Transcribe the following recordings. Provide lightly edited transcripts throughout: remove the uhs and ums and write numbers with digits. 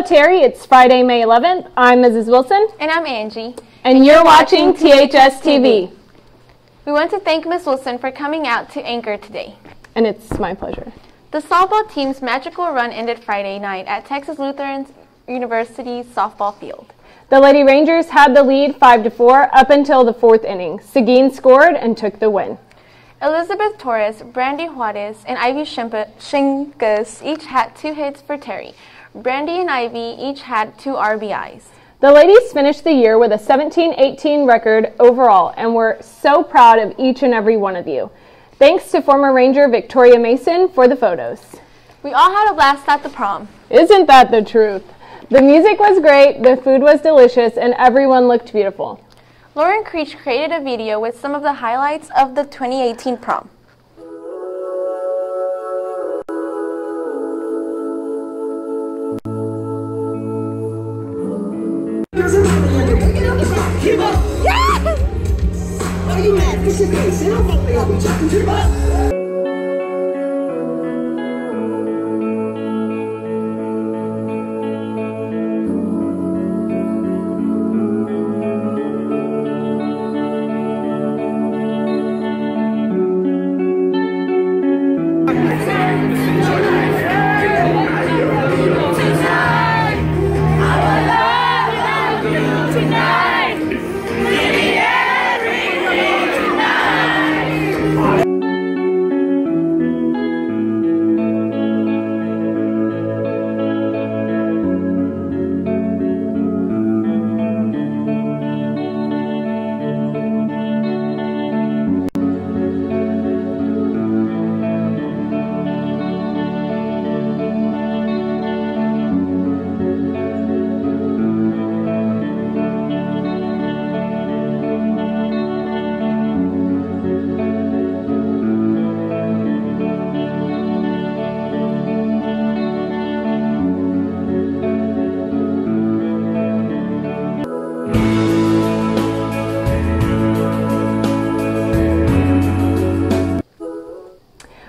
Terry, it's Friday, May 11th. I'm Mrs. Wilson. And I'm Angie. And you're watching THS-TV. We want to thank Ms. Wilson for coming out to anchor today. And it's my pleasure. The softball team's magical run ended Friday night at Texas Lutheran University's softball field. The Lady Rangers had the lead 5-4 up until the 4th inning. Seguin scored and took the win. Elizabeth Torres, Brandy Juarez, and Ivy Shinkas each had 2 hits for Terry. Brandy and Ivy each had 2 RBIs. The ladies finished the year with a 17-18 record overall, and we're so proud of each and every one of you. Thanks to former Ranger Victoria Mason for the photos. We all had a blast at the prom. Isn't that the truth? The music was great, the food was delicious, and everyone looked beautiful. Lauren Creech created a video with some of the highlights of the 2018 prom.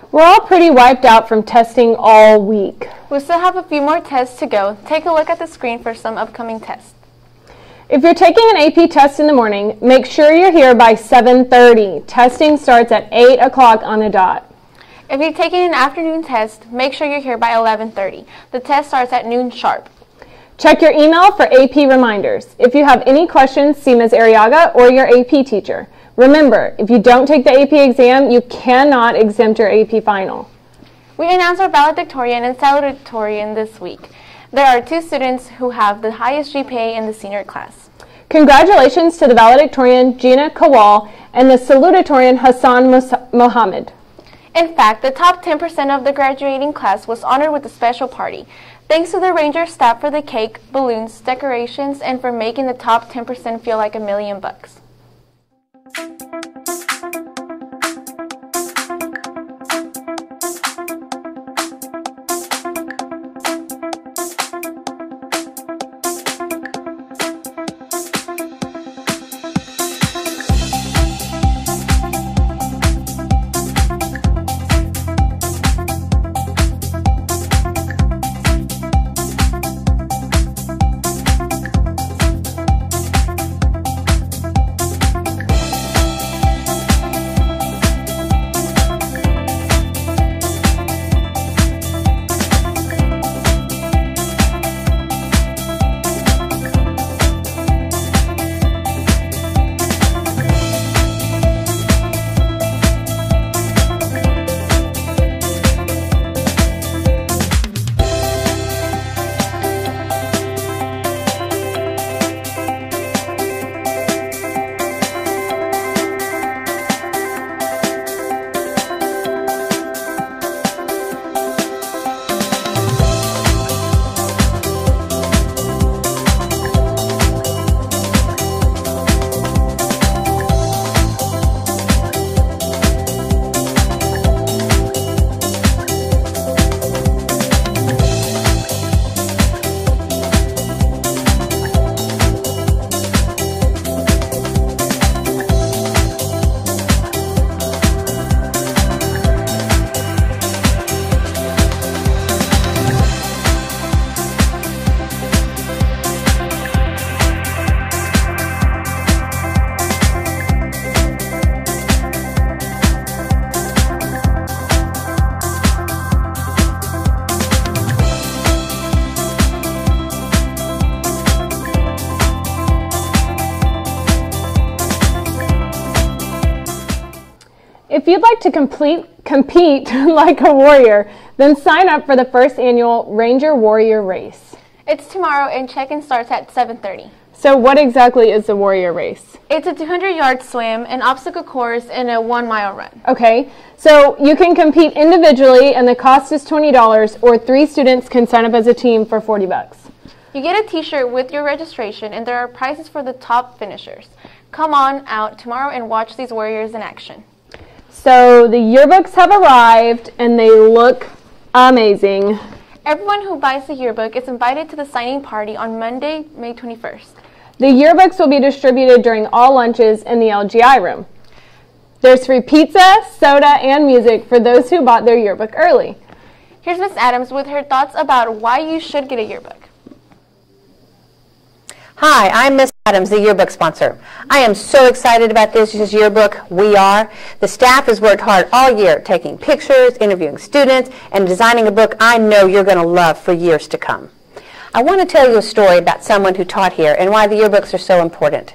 We're all pretty wiped out from testing all week. We still have a few more tests to go. Take a look at the screen for some upcoming tests. If you're taking an AP test in the morning, make sure you're here by 7:30. Testing starts at 8 o'clock on the dot. If you're taking an afternoon test, make sure you're here by 11:30. The test starts at noon sharp. Check your email for AP reminders. If you have any questions, see Ms. Arriaga or your AP teacher. Remember, if you don't take the AP exam, you cannot exempt your AP final. We announced our valedictorian and salutatorian this week. There are 2 students who have the highest GPA in the senior class. Congratulations to the valedictorian Gina Kawal and the salutatorian Hassan Mohammed. In fact, the top 10% of the graduating class was honored with a special party. Thanks to the Ranger staff for the cake, balloons, decorations, and for making the top 10% feel like $1 million. If you'd like to compete like a warrior, then sign up for the first annual Ranger Warrior Race. It's tomorrow and check-in starts at 7:30. So what exactly is the Warrior Race? It's a 200-yard swim, an obstacle course, and a 1-mile run. Okay, so you can compete individually and the cost is $20, or 3 students can sign up as a team for $40. You get a t-shirt with your registration, and there are prizes for the top finishers. Come on out tomorrow and watch these warriors in action. So the yearbooks have arrived and they look amazing. Everyone who buys the yearbook is invited to the signing party on Monday, May 21st. The yearbooks will be distributed during all lunches in the LGI room. There's free pizza, soda, and music for those who bought their yearbook early. Here's Miss Adams with her thoughts about why you should get a yearbook. Hi, I'm Miss Adams, the yearbook sponsor. I am so excited about this year's yearbook. We are. The staff has worked hard all year, taking pictures, interviewing students, and designing a book I know you're going to love for years to come. I want to tell you a story about someone who taught here and why the yearbooks are so important.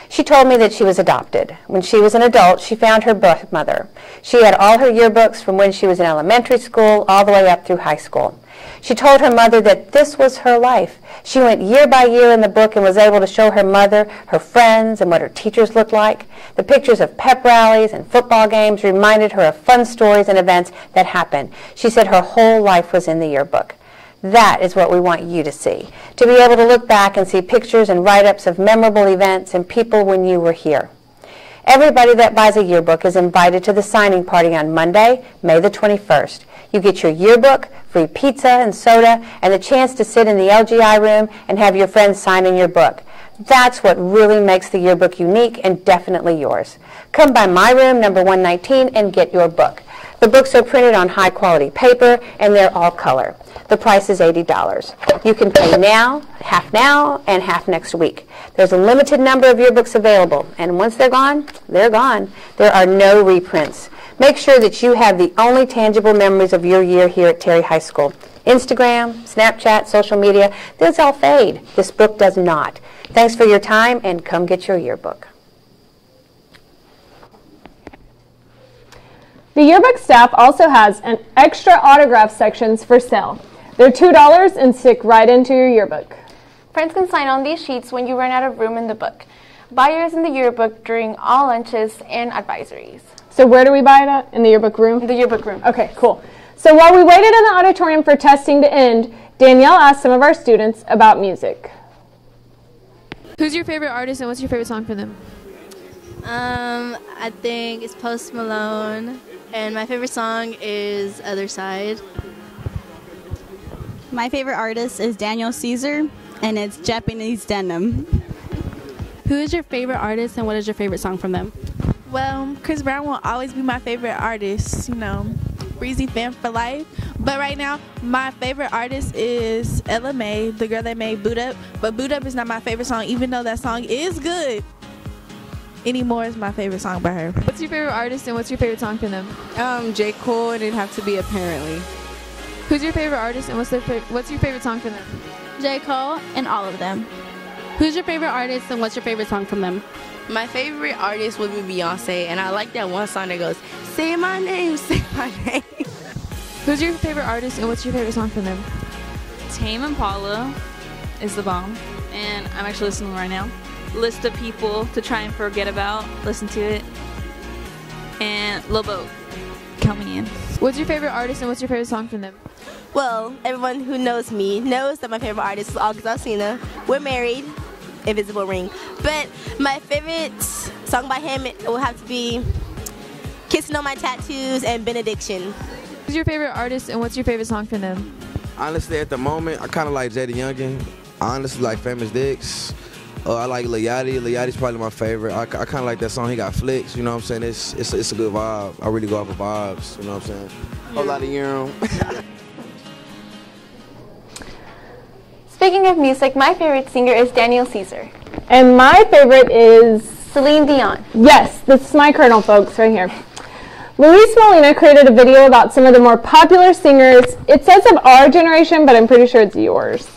She told me that she was adopted. When she was an adult, she found her birth mother. She had all her yearbooks from when she was in elementary school all the way up through high school. She told her mother that this was her life. She went year by year in the book and was able to show her mother her friends and what her teachers looked like. The pictures of pep rallies and football games reminded her of fun stories and events that happened. She said her whole life was in the yearbook. That is what we want you to see, to be able to look back and see pictures and write-ups of memorable events and people when you were here. Everybody that buys a yearbook is invited to the signing party on Monday, May the 21st. You get your yearbook, free pizza and soda, and the chance to sit in the LGI room and have your friends sign in your book. That's what really makes the yearbook unique and definitely yours. Come by my room, number 119, and get your book. The books are printed on high-quality paper, and they're all color. The price is $80. You can pay now, and half next week. There's a limited number of yearbooks available, and once they're gone, they're gone. There are no reprints. Make sure that you have the only tangible memories of your year here at Terry High School. Instagram, Snapchat, social media, those all fade. This book does not. Thanks for your time, and come get your yearbook. The yearbook staff also has an extra autograph sections for sale. They're $2 and stick right into your yearbook. Friends can sign on these sheets when you run out of room in the book. Buy yours in the yearbook during all lunches and advisories. So where do we buy it at? In the yearbook room? The yearbook room. Okay, cool. So while we waited in the auditorium for testing to end, Danielle asked some of our students about music. Who's your favorite artist and what's your favorite song for them? I think it's Post Malone, and my favorite song is Other Side. My favorite artist is Daniel Caesar, and it's Japanese Denim. Who is your favorite artist and what is your favorite song from them? Well, Chris Brown will always be my favorite artist, you know, Breezy fan for life. But right now, my favorite artist is Ella Mai, the girl that made Boot Up. But Boot Up is not my favorite song, even though that song is good. Anymore is my favorite song by her. What's your favorite artist and what's your favorite song from them? J. Cole, and it'd have to be Apparently. Who's your favorite artist and what's your favorite song from them? J. Cole and all of them. Who's your favorite artist and what's your favorite song from them? My favorite artist would be Beyonce, and I like that one song that goes, say my name, say my name. Who's your favorite artist and what's your favorite song from them? Tame Impala is the bomb, and I'm actually listening right now. List of people to try and forget about, listen to it, and Lil Boat, count me in. What's your favorite artist and what's your favorite song from them? Well, everyone who knows me knows that my favorite artist is August Alsina. We're married, Invisible Ring. But my favorite song by him will have to be Kissing on My Tattoos and Benediction. Who's your favorite artist and what's your favorite song from them? Honestly, at the moment, I kind of like Jada Youngin. I honestly like Famous Dicks. I like Lil Yachty. Lil Yachty's probably my favorite. I kind of like that song. He got flicks, you know what I'm saying? It's a good vibe. I really go off of vibes, you know what I'm saying? Whole lot of Yearbook. Speaking of music, my favorite singer is Daniel Caesar. And my favorite is Celine Dion. Yes, this is my kernel, folks, right here. Luis Molina created a video about some of the more popular singers. It says of our generation, but I'm pretty sure it's yours.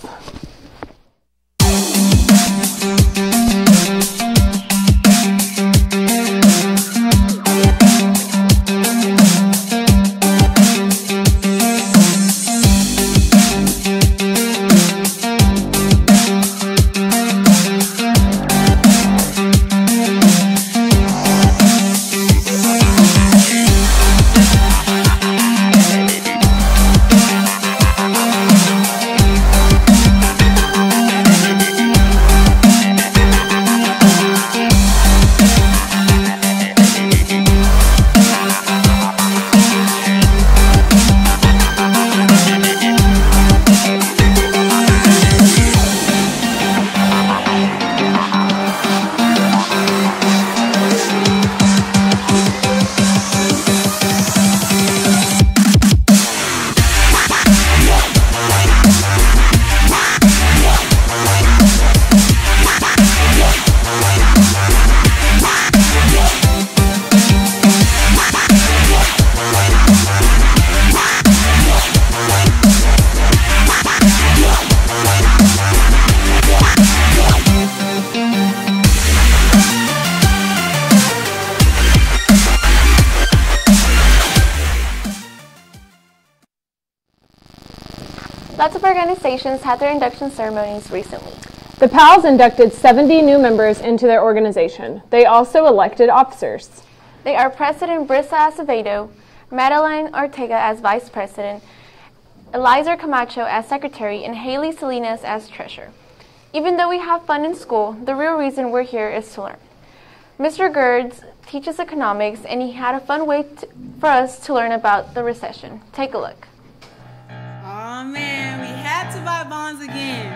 organizations had their induction ceremonies recently. The PALs inducted 70 new members into their organization. They also elected officers. They are President Brisa Acevedo, Madeline Ortega as Vice President, Eliza Camacho as Secretary, and Haley Salinas as Treasurer. Even though we have fun in school, the real reason we're here is to learn. Mr. Gerds teaches economics, and he had a fun way for us to learn about the recession. Take a look. Oh man, we had to buy bonds again.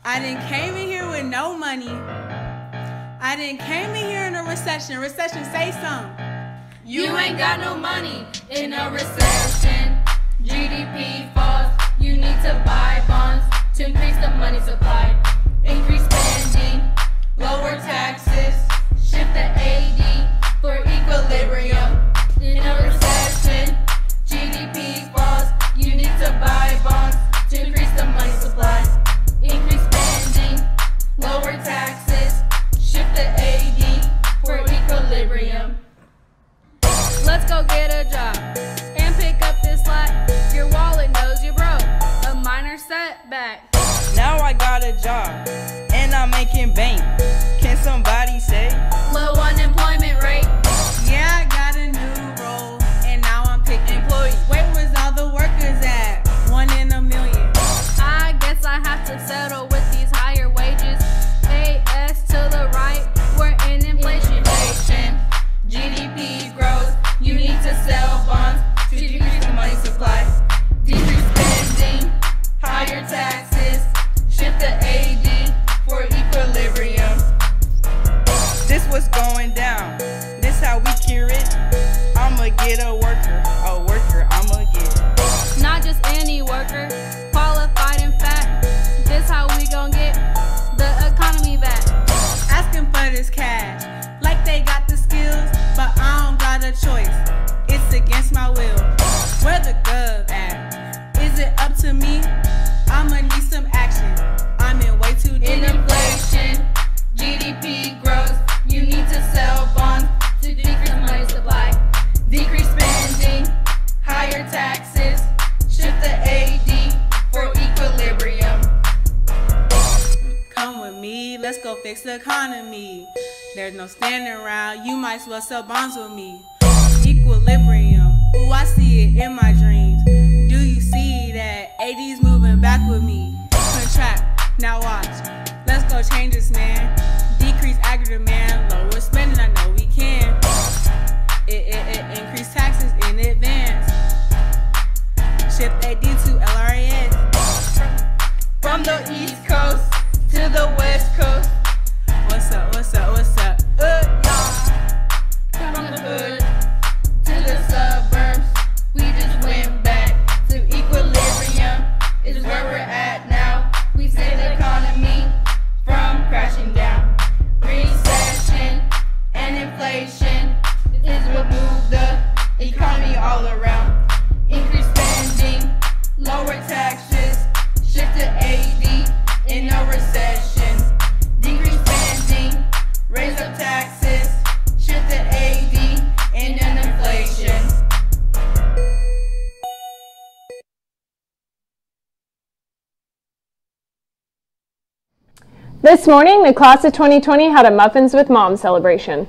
I didn't came in here with no money. I didn't came in here in a recession. Recession, say something. You ain't got no money in a recession. GDP falls. You need to buy bonds to increase the money supply. Increase spending, lower taxes, shift the AD for equilibrium. In a recession, GDP falls. You need to buy bonds to increase the money supply. Increase spending, lower taxes, shift the AD for equilibrium. Let's go get a job and pick up this slack. Your wallet knows you broke, a minor setback. Now I got a job and I'm making bank. Can somebody say low unemployment rate? Yeah, I got a new role and now I'm picking employees. Where was all the workers at? 1 in a million. I guess I have to settle with these higher wages. AS to the right, we're in inflation. GDP grows. You need to sell bonds to decrease the money supply. Decrease spending, higher taxes, shift the AD for equilibrium. this was going down? This how we cure it? I'ma get a worker, I'ma get. Not just any worker, qualified in fact. This how we gon' get the economy back. Asking for this cash, like they got the skills, but I don't got a choice. It's against my will. Where the gov at? Is it up to me? I'ma need some action. I'm in way too deep. In inflation, GDP grows. You need to sell bonds to decrease the money supply. Decrease spending, higher taxes, shift the AD for equilibrium. Come with me, let's go fix the economy. There's no standing around, you might as well sell bonds with me. Equilibrium, ooh, I see it in my dreams. Do you see that? AD's moving back with me. Contract, now watch. Let's go change this, man. Decrease aggregate demand, lower spending, I know we can. It increase taxes in advance. Shift AD to LRAS. From the East Coast to the West Coast. What's up, what's up, what's up? From the hood to the suburbs, we just went back to equilibrium. Is where we're at now. We saved the economy from crashing down. Recession and inflation is what moved the economy all around. Increase spending, lower taxes, shift to AD in a recession. Decrease spending, raise up taxes, shift to AD in an inflation. This morning, the class of 2020 had a Muffins with Mom celebration.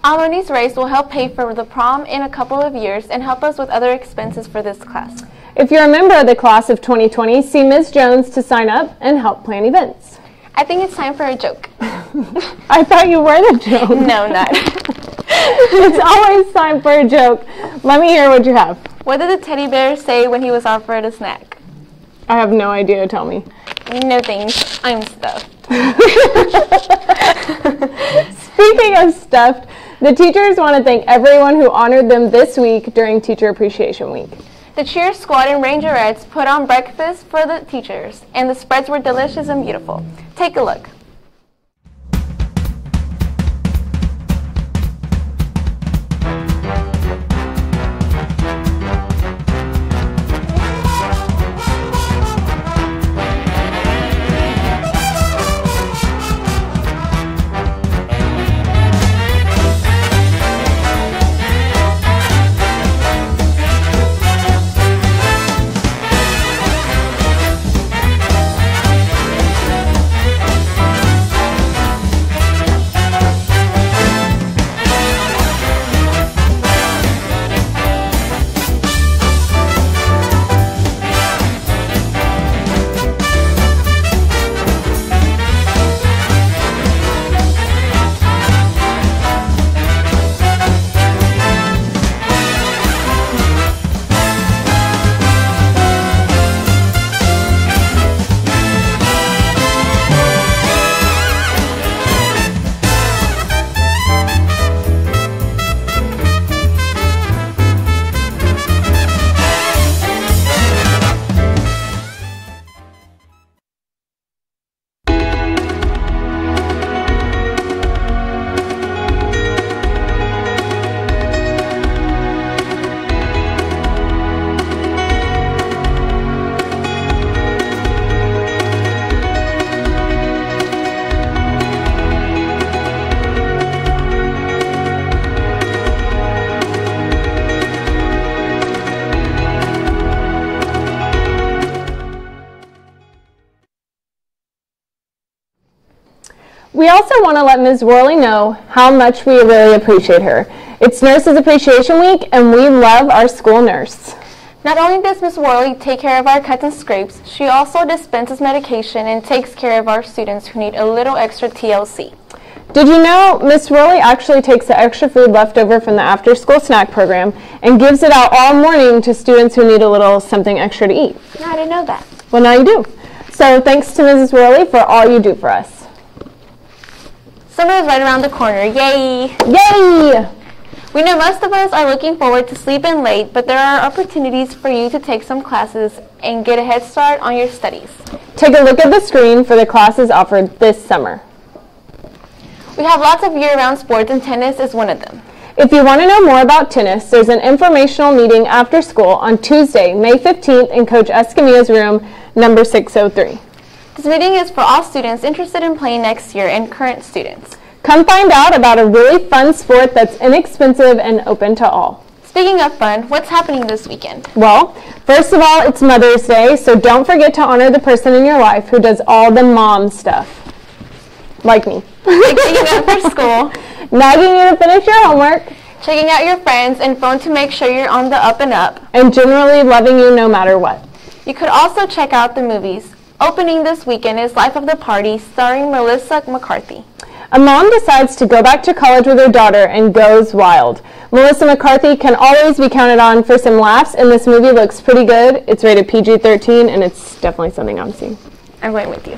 Amoney's race will help pay for the prom in a couple of years and help us with other expenses for this class. If you're a member of the class of 2020, see Ms. Jones to sign up and help plan events. I think it's time for a joke. I thought you were the joke. No, not. It's always time for a joke. Let me hear what you have. What did the teddy bear say when he was offered a snack? I have no idea. Tell me. No thanks. I'm stuffed. Speaking of stuffed, the teachers want to thank everyone who honored them this week during Teacher Appreciation Week. The cheer squad and Rangerettes put on breakfast for the teachers, and the spreads were delicious and beautiful. Take a look. We also want to let Ms. Worley know how much we really appreciate her. It's Nurses Appreciation Week, and we love our school nurse. Not only does Ms. Worley take care of our cuts and scrapes, she also dispenses medication and takes care of our students who need a little extra TLC. Did you know Ms. Worley actually takes the extra food left over from the after-school snack program and gives it out all morning to students who need a little something extra to eat? No, I didn't know that. Well, now you do. So thanks to Mrs. Worley for all you do for us. Summer is right around the corner. Yay! Yay! We know most of us are looking forward to sleeping late, but there are opportunities for you to take some classes and get a head start on your studies. Take a look at the screen for the classes offered this summer. We have lots of year-round sports, and tennis is one of them. If you want to know more about tennis, there's an informational meeting after school on Tuesday, May 15th in Coach Escamilla's room, number 603. This meeting is for all students interested in playing next year and current students. Come find out about a really fun sport that's inexpensive and open to all. Speaking of fun, what's happening this weekend? Well, first of all, it's Mother's Day, so don't forget to honor the person in your life who does all the mom stuff. Like me. Like getting up for school, nagging you to finish your homework, checking out your friends and phone to make sure you're on the up and up, and generally loving you no matter what. You could also check out the movies. Opening this weekend is Life of the Party, starring Melissa McCarthy. A mom decides to go back to college with her daughter and goes wild. Melissa McCarthy can always be counted on for some laughs, and this movie looks pretty good. It's rated PG-13, and it's definitely something I'm seeing. I'm going with you.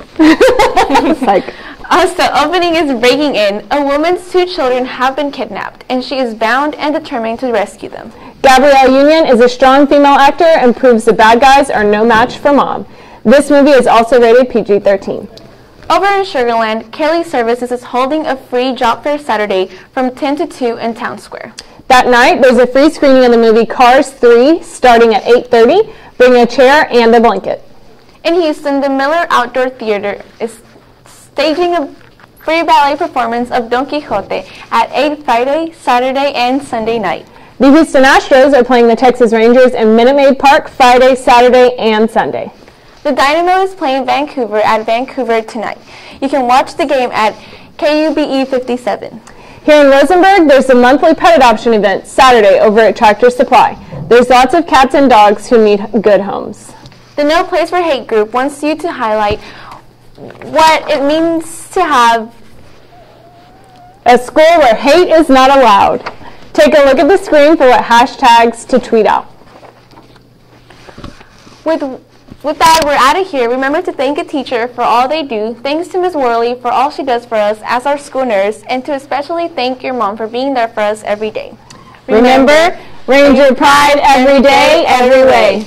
Psych. Also, opening is Breaking In. A woman's 2 children have been kidnapped, and she is bound and determined to rescue them. Gabrielle Union is a strong female actor and proves the bad guys are no match for mom. This movie is also rated PG-13. Over in Sugarland, Kelly Services is holding a free job fair Saturday from 10 to 2 in Town Square. That night, there's a free screening of the movie Cars 3 starting at 8:30. Bring a chair and a blanket. In Houston, the Miller Outdoor Theater is staging a free ballet performance of Don Quixote at 8 Friday, Saturday, and Sunday night. The Houston Astros are playing the Texas Rangers in Minute Maid Park Friday, Saturday, and Sunday. The Dynamo is playing Vancouver at Vancouver tonight. You can watch the game at KUBE 57. Here in Rosenberg, there's a monthly pet adoption event Saturday over at Tractor Supply. There's lots of cats and dogs who need good homes. The No Place for Hate group wants you to highlight what it means to have a school where hate is not allowed. Take a look at the screen for what hashtags to tweet out. With that, we're out of here. Remember to thank a teacher for all they do. Thanks to Ms. Worley for all she does for us as our school nurse, and to especially thank your mom for being there for us every day. Remember, raise your pride every day, every way.